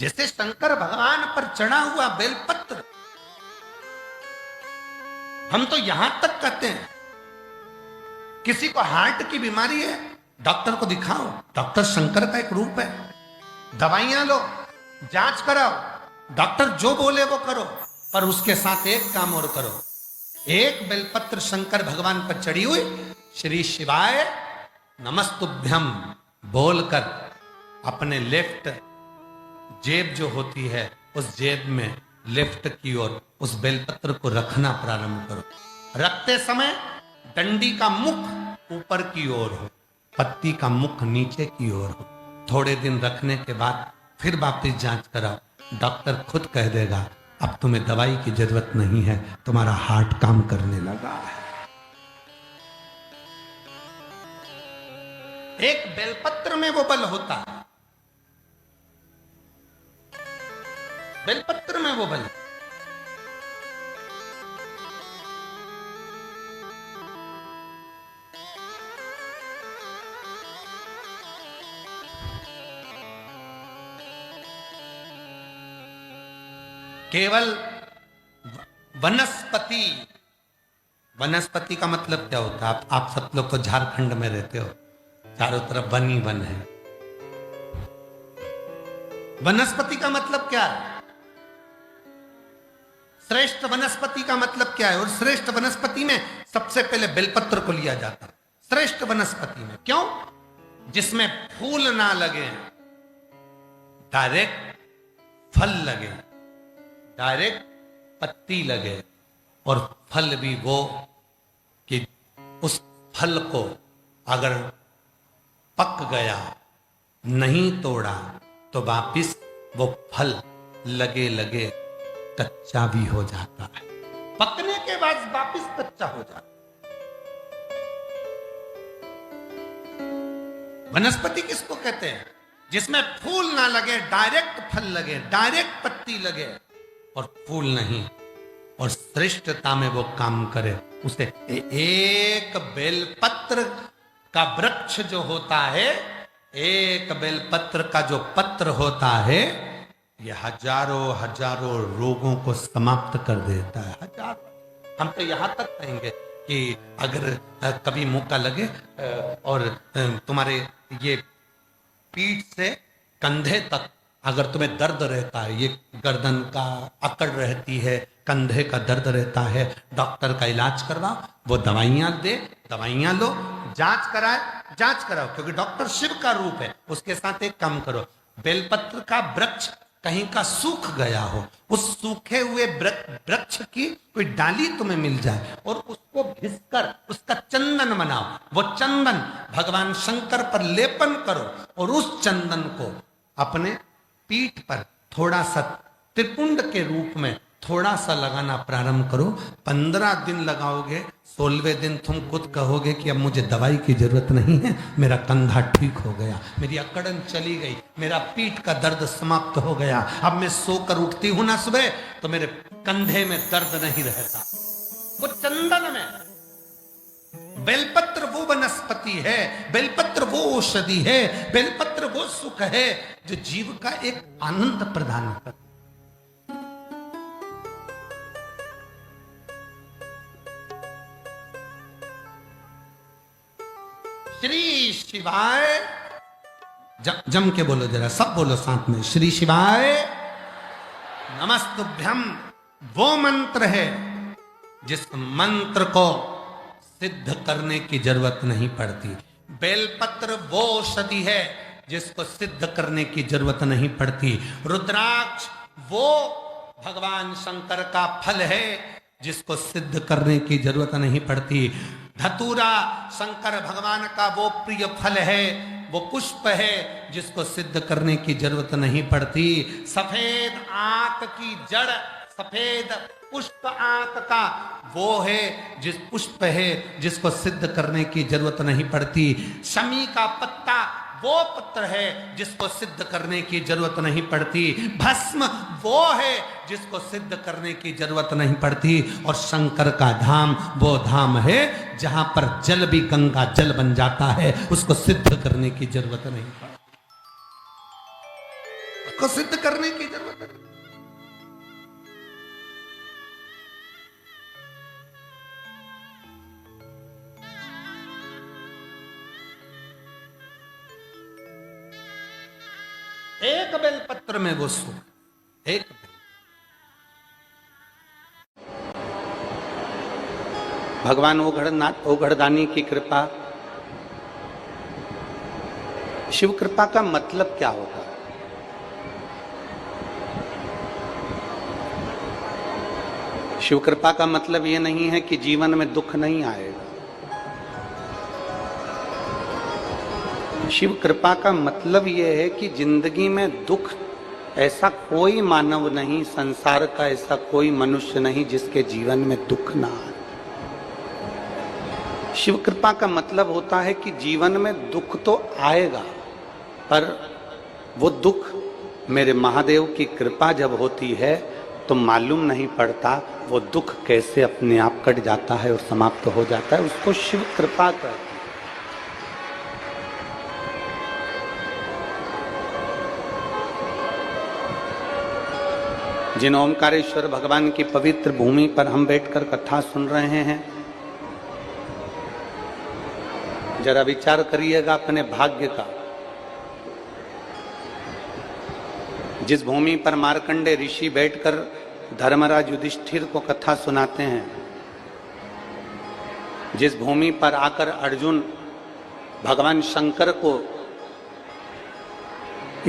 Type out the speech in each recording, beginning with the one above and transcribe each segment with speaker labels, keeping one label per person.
Speaker 1: जैसे शंकर भगवान पर चढ़ा हुआ बेलपत्र, हम तो यहां तक कहते हैं किसी को हार्ट की बीमारी है, डॉक्टर को दिखाओ, डॉक्टर शंकर का एक रूप है। दवाइयां लो, जांच कराओ, डॉक्टर जो बोले वो करो, पर उसके साथ एक काम और करो, एक बेलपत्र शंकर भगवान पर चढ़ी हुई श्री शिवाय नमस्तुभ्यम बोलकर अपने लेफ्ट जेब जो होती है उस जेब में लेफ्ट की ओर उस बेलपत्र को रखना प्रारंभ करो। रखते समय डंडी का मुख ऊपर की ओर हो, पत्ती का मुख नीचे की ओर हो। थोड़े दिन रखने के बाद फिर वापस जांच कराओ, डॉक्टर खुद कह देगा अब तुम्हें दवाई की जरूरत नहीं है, तुम्हारा हार्ट काम करने लगा है। एक बेलपत्र में वो बल होता है, बेलपत्र में वो बल। केवल वनस्पति, वनस्पति का मतलब क्या होता है? आप सब लोग तो झारखंड में रहते हो, चारों तरफ वन ही वन है। वनस्पति का मतलब क्या है? श्रेष्ठ वनस्पति का मतलब क्या है? और श्रेष्ठ वनस्पति में सबसे पहले बेलपत्र को लिया जाता है श्रेष्ठ वनस्पति में। क्यों? जिसमें फूल ना लगे, डायरेक्ट फल लगे, डायरेक्ट पत्ती लगे, और फल भी वो कि उस फल को अगर पक गया, नहीं तोड़ा, तो वापिस वो फल लगे लगे कच्चा भी हो जाता है, पकने के बाद वापिस कच्चा हो जाता है। वनस्पति किसको कहते हैं? जिसमें फूल ना लगे, डायरेक्ट फल लगे, डायरेक्ट पत्ती लगे, और फूल नहीं, और श्रेष्ठता में वो काम करे। उसे एक बेलपत्र का वृक्ष जो होता है, एक बेलपत्र का जो पत्र होता है, ये हजारों हजारों रोगों को समाप्त कर देता है। हजार, हम तो यहां तक कहेंगे कि अगर कभी मौका लगे और तुम्हारे ये पीठ से कंधे तक अगर तुम्हें दर्द रहता है, ये गर्दन का अकड़ रहती है, कंधे का दर्द रहता है, डॉक्टर का इलाज करवाओ, वो दवाइयां दे, दवाइयां लो, जांच कराए, जांच कराओ, क्योंकि डॉक्टर शिव का रूप है। उसके साथ एक काम करो, बेलपत्र का वृक्ष कहीं का सूख गया हो, उस सूखे हुए वृक्ष की कोई डाली तुम्हें मिल जाए और उसको घिसकर उसका चंदन बनाओ, वो चंदन भगवान शंकर पर लेपन करो, और उस चंदन को अपने पीठ पर थोड़ा सा त्रिपुंड के रूप में थोड़ा सा लगाना प्रारंभ करो। 15 दिन लगाओगे, 16वें दिन तुम खुद कहोगे कि अब मुझे दवाई की जरूरत नहीं है, मेरा कंधा ठीक हो गया, मेरी अकड़न चली गई, मेरा पीठ का दर्द समाप्त हो गया, अब मैं सोकर उठती हूं ना सुबह तो मेरे कंधे में दर्द नहीं रहता। वो चंदन में, बेलपत्र वो वनस्पति है, बेलपत्र वो औषधि है, बेलपत्र वो सुख है जो जीव का एक आनंद प्रदान करता। श्री शिवाय, जम के बोलो जरा, सब बोलो साथ में, श्री शिवाय नमस्तुभ्यम वो मंत्र है जिस मंत्र को सिद्ध करने की जरूरत नहीं पड़ती। बेलपत्र वो औषधि है जिसको सिद्ध करने की जरूरत नहीं पड़ती। रुद्राक्ष वो भगवान शंकर का फल है जिसको सिद्ध करने की जरूरत नहीं पड़ती। धतूरा शंकर भगवान का वो प्रिय फल है, वो पुष्प है जिसको सिद्ध करने की जरूरत नहीं पड़ती। सफेद आंख की जड़, सफेद पुष्प आंख का वो है जिस पुष्प है जिसको सिद्ध करने की जरूरत नहीं पड़ती। शमी का पत्ता वो पत्र है जिसको सिद्ध करने की जरूरत नहीं पड़ती। भस्म वो है जिसको सिद्ध करने की जरूरत नहीं पड़ती। और शंकर का धाम वो धाम है जहां पर जल भी गंगा जल बन जाता है, उसको सिद्ध करने की जरूरत नहीं पड़ती। को सिद्ध करने की जरूरत है। एक बेलपत्र में वो सुख, एक बेल। भगवान ओघड़दानी की कृपा, शिव कृपा का मतलब क्या होगा? शिव कृपा का मतलब यह नहीं है कि जीवन में दुख नहीं आएगा। शिव कृपा का मतलब यह है कि जिंदगी में दुख, ऐसा कोई मानव नहीं, संसार का ऐसा कोई मनुष्य नहीं जिसके जीवन में दुख ना आए। शिव कृपा का मतलब होता है कि जीवन में दुख तो आएगा, पर वो दुख मेरे महादेव की कृपा जब होती है तो मालूम नहीं पड़ता वो दुख कैसे अपने आप कट जाता है और समाप्त हो जाता है। उसको शिव कृपा कहते हैं। जिन ओमकारेश्वर भगवान की पवित्र भूमि पर हम बैठकर कथा सुन रहे हैं, जरा विचार करिएगा अपने भाग्य का। जिस भूमि पर मार्कंडे ऋषि बैठकर धर्मराज युधिष्ठिर को कथा सुनाते हैं, जिस भूमि पर आकर अर्जुन भगवान शंकर को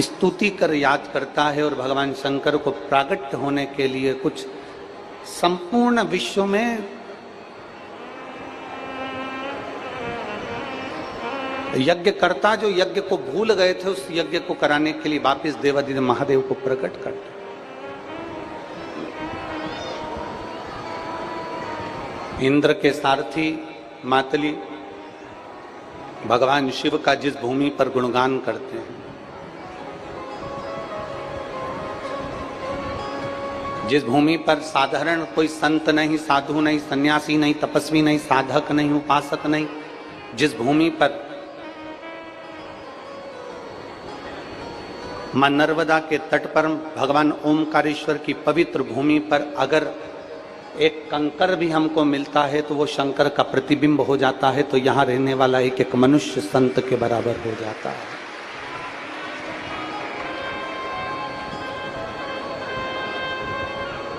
Speaker 1: स्तुति कर याद करता है और भगवान शंकर को प्राकट्य होने के लिए कुछ संपूर्ण विश्व में यज्ञकर्ता जो यज्ञ को भूल गए थे उस यज्ञ को कराने के लिए वापिस देवादिदेव महादेव को प्रकट करते। इंद्र के सारथी मातली भगवान शिव का जिस भूमि पर गुणगान करते हैं, जिस भूमि पर साधारण कोई संत नहीं, साधु नहीं, सन्यासी नहीं, तपस्वी नहीं, साधक नहीं, उपासक नहीं, जिस भूमि पर मां नर्मदा के तट पर भगवान ओमकारेश्वर की पवित्र भूमि पर अगर एक कंकर भी हमको मिलता है तो वो शंकर का प्रतिबिंब हो जाता है, तो यहां रहने वाला एक एक मनुष्य संत के बराबर हो जाता है।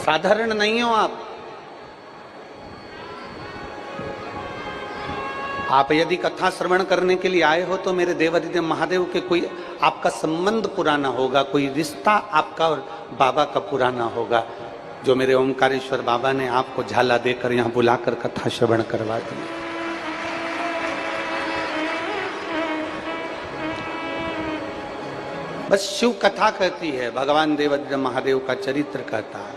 Speaker 1: साधारण नहीं हो आप यदि कथा श्रवण करने के लिए आए हो तो मेरे देवादिदेव महादेव के कोई आपका संबंध पुराना होगा, कोई रिश्ता आपका और बाबा का पुराना होगा, जो मेरे ओमकारेश्वर बाबा ने आपको झाला देकर यहां बुलाकर कथा श्रवण करवा दी। बस शिव कथा कहती है, भगवान देवादिदेव महादेव का चरित्र कहता है।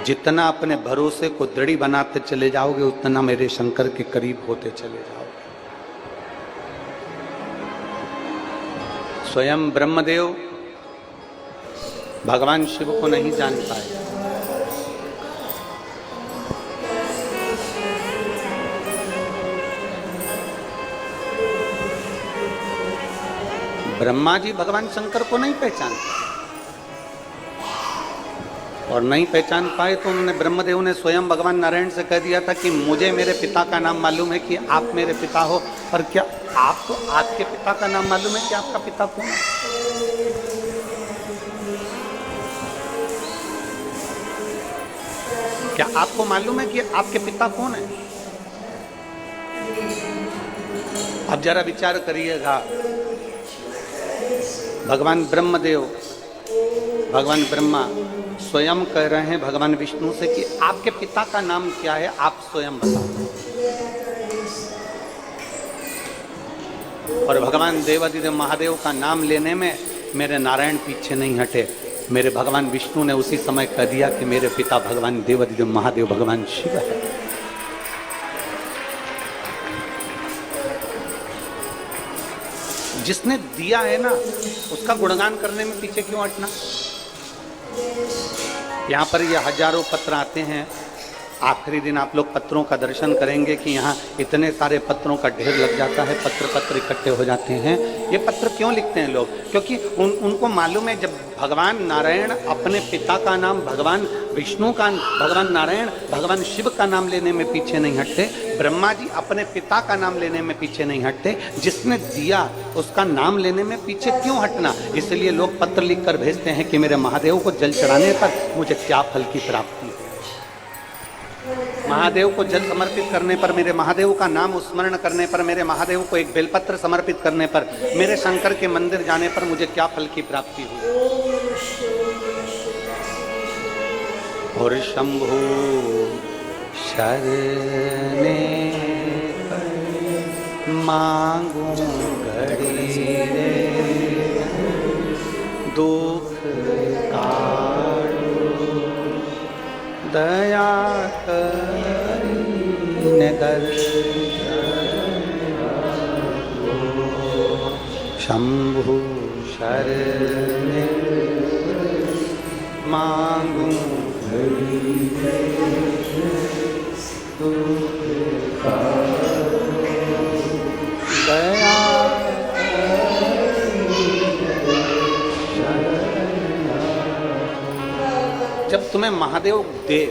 Speaker 1: जितना अपने भरोसे को दृढ़ बनाते चले जाओगे उतना मेरे शंकर के करीब होते चले जाओगे। स्वयं ब्रह्मदेव भगवान शिव को नहीं जान पाए। ब्रह्मा जी भगवान शंकर को नहीं पहचानते और नहीं पहचान पाए तो उन्होंने ब्रह्मदेव ने स्वयं भगवान नारायण से कह दिया था कि मुझे मेरे पिता का नाम मालूम है कि आप मेरे पिता हो, पर क्या आपको आपके पिता का नाम मालूम है कि आपका पिता कौन है? क्या आपको मालूम है कि आपके पिता कौन है? अब जरा विचार करिएगा, भगवान ब्रह्मदेव, भगवान ब्रह्मा स्वयं कह रहे हैं भगवान विष्णु से कि आपके पिता का नाम क्या है, आप स्वयं बताओ। और भगवान देवादिदेव महादेव का नाम लेने में मेरे नारायण पीछे नहीं हटे। मेरे भगवान विष्णु ने उसी समय कह दिया कि मेरे पिता भगवान देवादिदेव महादेव भगवान शिव है। जिसने दिया है ना उसका गुणगान करने में पीछे क्यों हटना? यहाँ पर ये हजारों पत्र आते हैं,
Speaker 2: आखिरी दिन आप लोग पत्रों का दर्शन करेंगे कि यहाँ इतने सारे पत्रों का ढेर लग जाता है, पत्र इकट्ठे हो जाते हैं। ये पत्र क्यों लिखते हैं लोग? क्योंकि उनको मालूम है जब भगवान नारायण अपने पिता का नाम भगवान विष्णु का, भगवान नारायण भगवान शिव का नाम लेने में पीछे नहीं हटते, ब्रह्मा जी अपने पिता का नाम लेने में पीछे नहीं हटते, जिसने दिया उसका नाम लेने में पीछे क्यों हटना? इसलिए लोग पत्र लिखकर भेजते हैं कि मेरे महादेव को जल चढ़ाने पर मुझे क्या फल की प्राप्ति है, महादेव को जल समर्पित करने पर, मेरे महादेव का नाम स्मरण करने पर, मेरे महादेव को एक बेलपत्र समर्पित करने पर, मेरे शंकर के मंदिर जाने पर मुझे क्या फल की प्राप्ति हुई। और शंभु शरणे मांगू घड़ी रे दुख काटो दया करीने शंभु शरणे मांगू दया जब तुम्हें महादेव दे,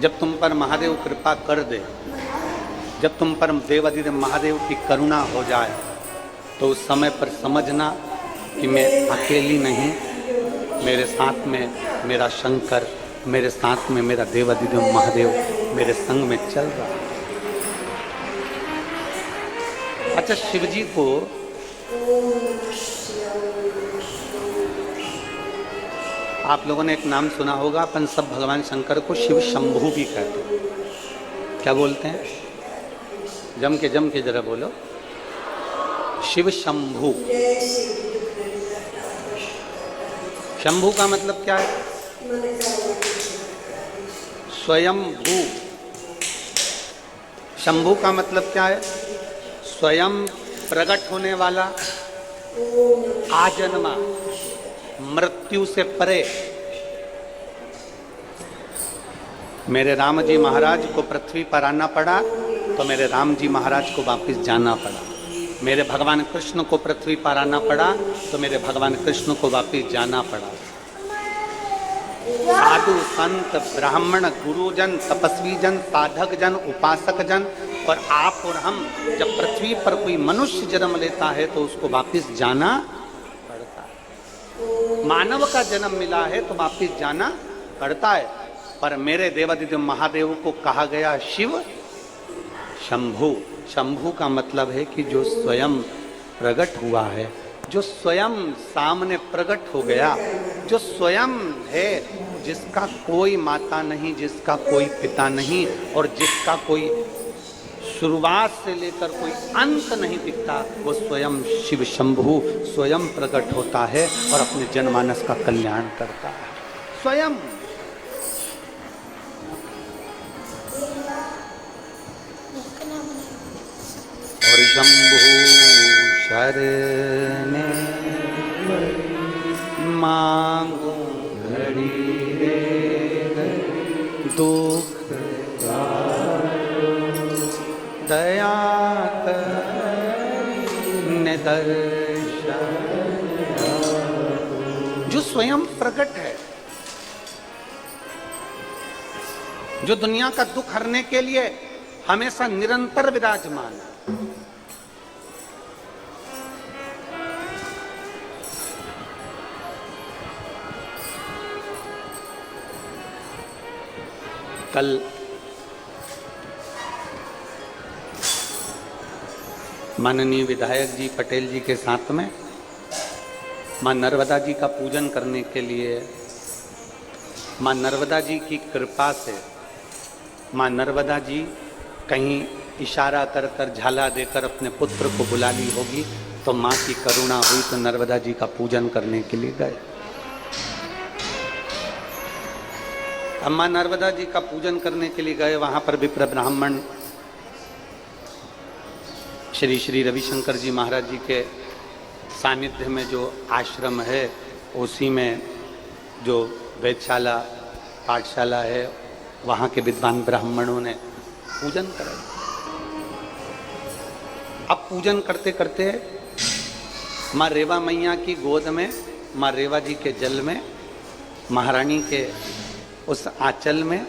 Speaker 2: जब तुम पर महादेव कृपा कर दे, जब तुम पर देवाधिदेव महादेव की करुणा हो जाए, तो उस समय पर समझना कि मैं अकेली नहीं, मेरे साथ में मेरा शंकर, मेरे साथ में मेरा देवाधिदेव महादेव मेरे संग में चल रहा है। अच्छा, शिवजी को आप लोगों ने एक नाम सुना होगा, अपन सब भगवान शंकर को शिव शंभु भी कहते हैं। क्या बोलते हैं? जम के जरा बोलो, शिव शंभु। शंभु का मतलब क्या है? स्वयं भू। शंभु का मतलब क्या है? स्वयं प्रकट होने वाला, आजन्मा, मृत्यु से परे। मेरे राम जी महाराज को पृथ्वी पर आना पड़ा तो मेरे राम जी महाराज को वापस जाना पड़ा। मेरे भगवान कृष्ण को पृथ्वी पर आना पड़ा तो मेरे भगवान कृष्ण को वापस जाना पड़ा। साधु संत ब्राह्मण गुरुजन तपस्वी जन साधक जन उपासक जन और आप और हम, जब पृथ्वी पर कोई मनुष्य जन्म लेता है तो उसको वापस जाना पड़ता है। मानव का जन्म मिला है तो वापस जाना पड़ता है। पर मेरे देवादिदेव महादेव को कहा गया शिव शंभु। शंभु का मतलब है कि जो स्वयं प्रकट हुआ है, जो स्वयं सामने प्रकट हो गया, जो स्वयं है, जिसका कोई माता नहीं, जिसका कोई पिता नहीं और जिसका कोई शुरुआत से लेकर कोई अंत नहीं दिखता, वो स्वयं शिव शंभु स्वयं प्रकट होता है और अपने जनमानस का कल्याण करता है स्वयं। और शंभु शरणे मांगो घड़ी रे दुख दया करने दर्शन। जो स्वयं प्रकट है, जो दुनिया का दुख हरने के लिए हमेशा निरंतर विराजमान है। कल माननीय विधायक जी पटेल जी के साथ में मां नर्मदा जी का पूजन करने के लिए, मां नर्मदा जी की कृपा से, मां नर्मदा जी कहीं इशारा कर कर झाला देकर अपने पुत्र को बुला ली होगी, तो मां की करुणा हुई तो नर्मदा जी का पूजन करने के लिए गए। अम्मा नर्मदा जी का पूजन करने के लिए गए। वहां पर विप्र ब्राह्मण श्री श्री रविशंकर जी महाराज जी के सानिध्य में जो आश्रम है, उसी में जो वेदशाला पाठशाला है, वहां के विद्वान ब्राह्मणों ने पूजन करा। अब पूजन करते करते माँ रेवा मैया की गोद में, माँ रेवा जी के जल में, महारानी के उस आंचल में,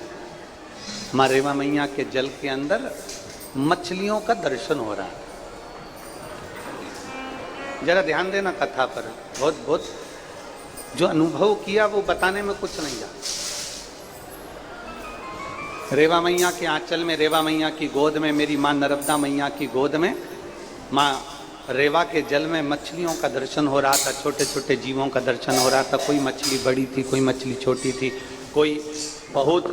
Speaker 2: माँ रेवा मैया के जल के अंदर मछलियों का दर्शन हो रहा है। जरा ध्यान देना कथा पर, बहुत बहुत जो अनुभव किया वो बताने में कुछ नहीं जा। रेवा मैया के आंचल में, रेवा मैया की गोद में, मेरी माँ नर्मदा मैया की गोद में, माँ रेवा के जल में मछलियों का दर्शन हो रहा था। छोटे छोटे जीवों का दर्शन हो रहा था। कोई मछली बड़ी थी, कोई मछली छोटी थी, कोई बहुत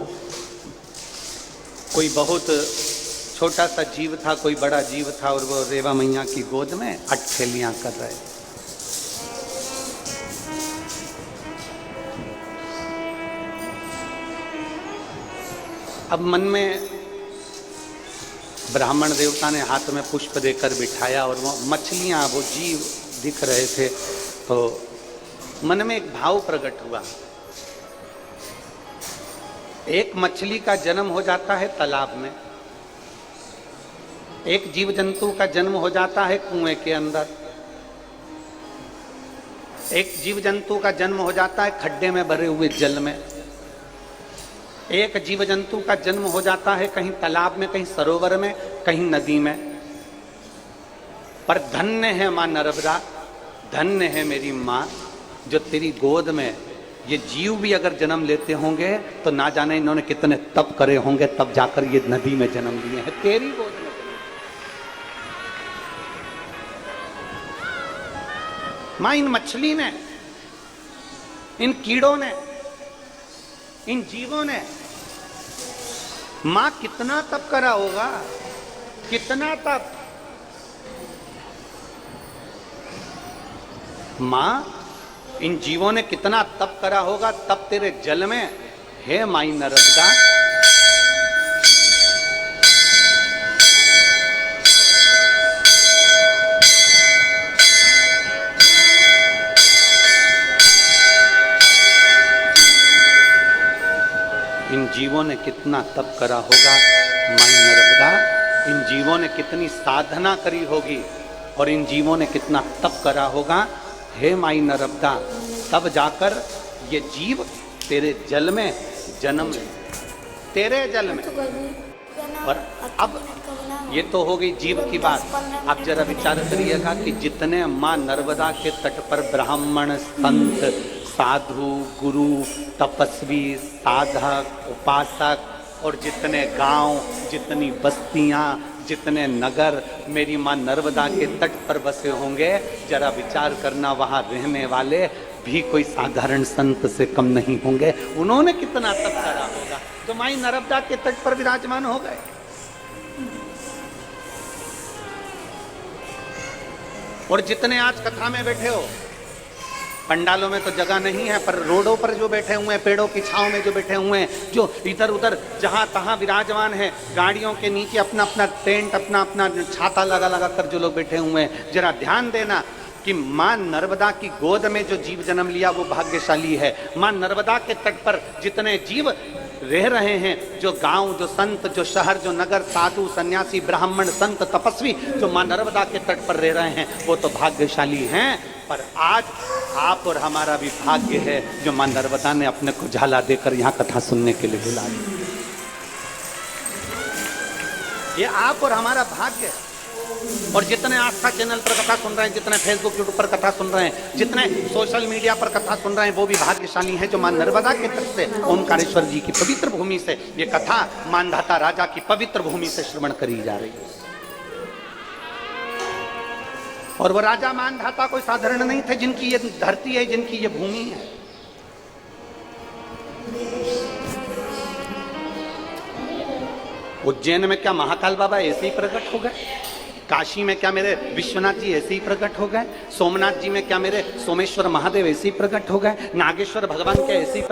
Speaker 2: छोटा सा जीव था, कोई बड़ा जीव था, और वो रेवा मैया की गोद में अटखेलियां कर रहे। अब मन में ब्राह्मण देवता ने हाथ में पुष्प देकर बिठाया और वो मछलियां, वो जीव दिख रहे थे, तो मन में एक भाव प्रकट हुआ। एक मछली का जन्म हो जाता है तालाब में, एक जीव जंतु का जन्म हो जाता है कुएं के अंदर, एक जीव जंतु का जन्म हो जाता है खड्डे में भरे हुए जल में, एक जीव जंतु का जन्म हो जाता है कहीं तालाब में, कहीं सरोवर में, कहीं नदी में। पर धन्य है माँ नर्मदा, धन्य है मेरी माँ, जो तेरी गोद में ये जीव भी अगर जन्म लेते होंगे तो ना जाने इन्होंने कितने तप करे होंगे, तब जाकर ये नदी में जन्म लिए हैं, तेरी गोद में। माँ इन मछली ने, इन कीड़ों ने, इन जीवों ने माँ कितना तप करा होगा, कितना तप। माँ इन जीवों ने कितना तप करा होगा, तब तेरे जल में, हे माई नर्मदा, इन जीवों ने कितना तप करा होगा माई नर्मदा, इन जीवों ने कितनी साधना करी होगी और इन जीवों ने कितना तप करा होगा, हे माई नर्मदा, तब जाकर ये जीव तेरे जल में जन्म ले, तेरे जल में। और अब ये तो हो गई जीव की बात। आप जरा विचार करिएगा कि जितने माँ नर्मदा के तट पर ब्राह्मण, संत, साधु, गुरु, तपस्वी, साधक, उपासक और जितने गांव, जितनी बस्तियां, जितने नगर मेरी माँ नर्मदा के तट पर बसे होंगे, जरा विचार करना वहां रहने वाले भी कोई साधारण संत से कम नहीं होंगे। उन्होंने कितना तप करा होगा तो माई नर्मदा के तट पर विराजमान हो गए। और जितने आज कथा में बैठे हो, पंडालों में तो जगह नहीं है, पर रोडों पर जो बैठे हुए हैं, पेड़ों की छांव में जो बैठे हुए हैं, जो इधर उधर जहां तहां विराजमान है, गाड़ियों के नीचे अपना अपना टेंट, अपना अपना छाता लगा लगा कर जो लोग बैठे हुए हैं, जरा ध्यान देना कि माँ नर्मदा की गोद में जो जीव जन्म लिया वो भाग्यशाली है। माँ नर्मदा के तट पर जितने जीव रह रहे हैं, जो गांव, जो संत, जो शहर, जो नगर, साधु, सन्यासी, ब्राह्मण, संत, तपस्वी जो माँ नर्मदा के तट पर रह रहे हैं, वो तो भाग्यशाली हैं। पर आज आप और हमारा भी भाग्य है जो माँ नर्मदा ने अपने को झाला देकर यहाँ कथा सुनने के लिए बुला ली। ये आप और हमारा भाग्य है। और जितने आस्था चैनल पर कथा सुन रहे हैं, जितने फेसबुक यूट्यूब पर कथा सुन रहे हैं, जितने सोशल मीडिया पर कथा सुन रहे हैं, वो भी भाग्यशाली हैं जो मां नर्मदा के तट से, ओमकारेश्वर जी की पवित्र भूमि से ये कथा मानधाता राजा की पवित्र भूमि से श्रवण करी जा रही है। और वो राजा मानधाता कोई साधारण नहीं थे, जिनकी ये धरती है, जिनकी ये भूमि है। उज्जैन में क्या महाकाल बाबा ऐसे ही प्रकट हो गए? काशी में क्या मेरे विश्वनाथ जी ऐसे ही प्रकट हो गए? सोमनाथ जी में क्या मेरे सोमेश्वर महादेव ऐसे ही प्रकट हो गए? नागेश्वर भगवान क्या ऐसे ही